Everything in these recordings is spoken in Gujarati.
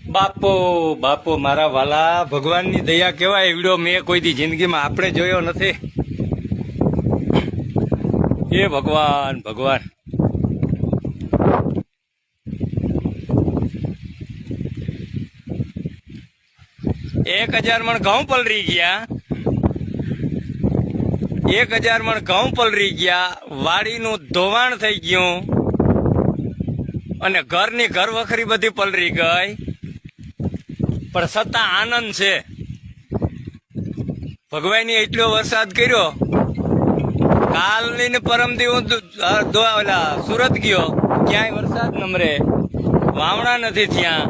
બાપો બાપો મારા વાલા, ભગવાનની દયા કેવાય એવડો મેં કોઈ દી જિંદગીમાં આપણે જોયો નથી. એ ભગવાન ભગવાન, 1000 મણ ઘઉં પલરી ગયા, 1000 મણ ઘઉં પલરી ગયા, વાડીનું ધોવાણ થઈ ગયું અને ઘરની ઘર વખરી બધી પલરી ગઈ, પણ છતાં આનંદ છે. ભગવાને એટલો વરસાદ કર્યો. કાલની ને પરમ દિવસ સુરત ગયો, ક્યાંય વરસાદ નમરે, વાવણા નથી ત્યાં,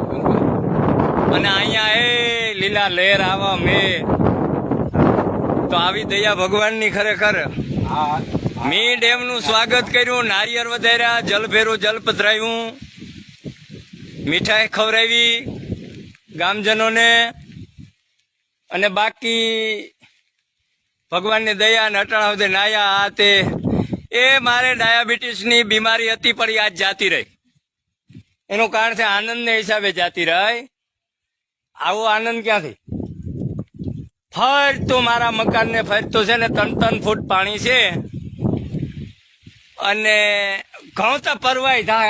અને અહીંયા એ લીલા લહેર આવા મેં તો આવી દયા ભગવાનની ખરેખર. મી ડેમનું સ્વાગત કર્યું, નારિયેળ વધાર્યા, જલભેરું જલ પધરાવ્યું, મીઠાઈ ખવડાવી ગામજનોને, અને બાકી ભગવાનની દયા ને અટાણા સુધી નાયા. આ તે એ મારે ડાયાબિટીસની બીમારી હતી પણ આજ જાતી રહી. એનું કારણ છે આનંદને હિસાબે જાતી રહી. આવો આનંદ ક્યાંથી? ફરતું મારા મકાનને ફરતું છે ને 3-3 ફૂટ પાણી છે, અને ઘઉં તો પરવાય થાય.